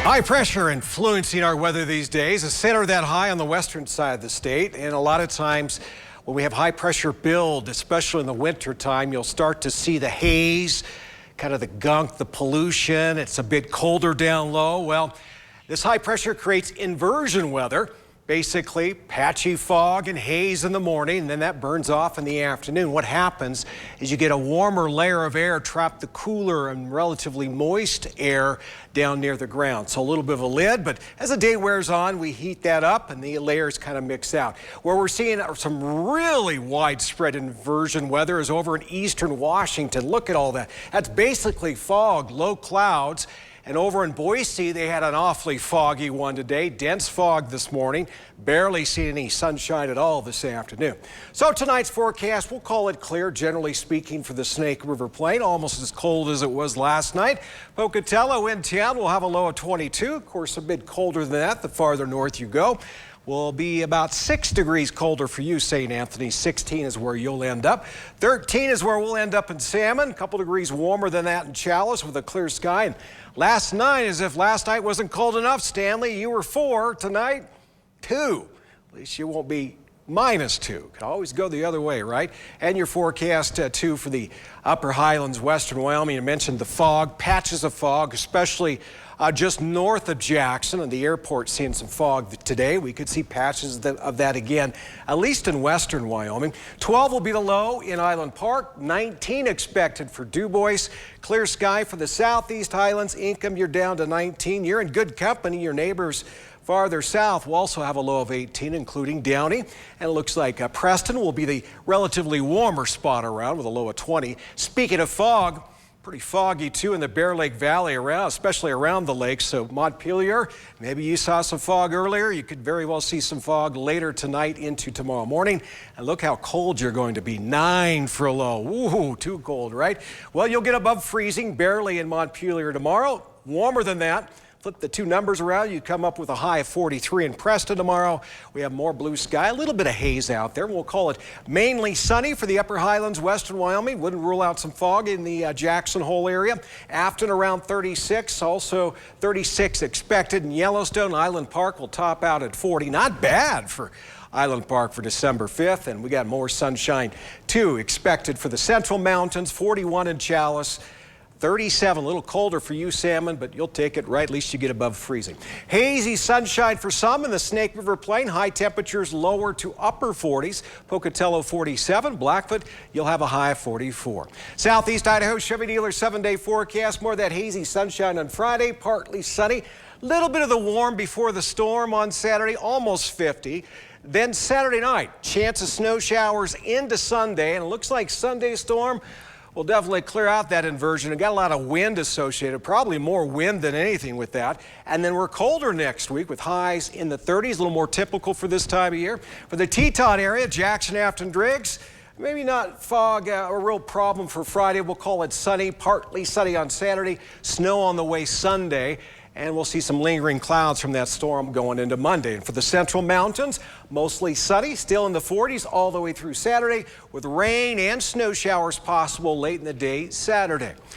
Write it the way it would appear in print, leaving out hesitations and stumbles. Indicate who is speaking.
Speaker 1: High pressure influencing our weather these days. A center that high on the western side of the state, and a lot of times when we have high pressure build, especially in the winter time, you'll start to see the haze, kind of the gunk, the pollution. It's a bit colder down low. Well, this high pressure creates inversion weather. Basically, patchy fog and haze in the morning, and then that burns off in the afternoon. What happens is you get a warmer layer of air trap the cooler and relatively moist air down near the ground. So a little bit of a lid, but as the day wears on, we heat that up and the layers kind of mix out. Where we're seeing some really widespread inversion weather is over in eastern Washington. Look at all that. That's basically fog, low clouds. And over in Boise, they had an awfully foggy one today. Dense fog this morning. Barely seen any sunshine at all this afternoon. So tonight's forecast, we'll call it clear, generally speaking, for the Snake River Plain. Almost as cold as it was last night. Pocatello in town will have a low of 22. Of course, a bit colder than that the farther north you go. Will be about 6 degrees colder for you, St. Anthony. 16 is where you'll end up. 13 is where we'll end up in Salmon. A couple degrees warmer than that in Chalice with a clear sky. And last night, as if last night wasn't cold enough, Stanley, you were 4. Tonight, 2. At least you won't be -2. Could always go the other way, right? And your forecast, too, for the upper highlands, western Wyoming. I mentioned the fog, patches of fog, especially just north of Jackson, and the airport seeing some fog today. We could see patches of that again, at least in western Wyoming. 12 will be the low in Island Park. 19 expected for Dubois. Clear sky for the southeast highlands. Income, you're down to 19. You're in good company. Your neighbors farther south will also have a low of 18, including Downey. And it looks like Preston will be the relatively warmer spot around with a low of 20. Speaking of fog, pretty foggy too in the Bear Lake Valley around, especially around the lake. So Montpelier, maybe you saw some fog earlier. You could very well see some fog later tonight into tomorrow morning. And look how cold you're going to be. 9 for a low. Ooh, too cold, right? Well, you'll get above freezing barely in Montpelier tomorrow. Warmer than that. Flip the two numbers around, you come up with a high of 43 in Preston tomorrow. We have more blue sky, a little bit of haze out there. We'll call it mainly sunny for the upper highlands, western Wyoming. Wouldn't rule out some fog in the Jackson Hole area. Afton around 36, also 36 expected in Yellowstone. Island Park will top out at 40. Not bad for Island Park for December 5th. And we got more sunshine too expected for the Central Mountains, 41 in Chalice. 37, a little colder for you, Salmon, but you'll take it, right? At least you get above freezing. Hazy sunshine for some in the Snake River Plain. High temperatures lower to upper 40s. Pocatello 47. Blackfoot, you'll have a high of 44. Southeast Idaho Chevy dealer 7-day forecast. More of that hazy sunshine on Friday, partly sunny. Little bit of the warm before the storm on Saturday, almost 50. Then Saturday night, chance of snow showers into Sunday, and it looks like Sunday storm will definitely clear out that inversion. It got a lot of wind associated, probably more wind than anything with that. And then we're colder next week with highs in the 30s, a little more typical for this time of year. For the Teton area, Jackson, Afton, Driggs, maybe not fog, a real problem for Friday. We'll call it sunny, partly sunny on Saturday, snow on the way Sunday. And we'll see some lingering clouds from that storm going into Monday. And for the Central Mountains, mostly sunny, still in the 40s all the way through Saturday, with rain and snow showers possible late in the day Saturday.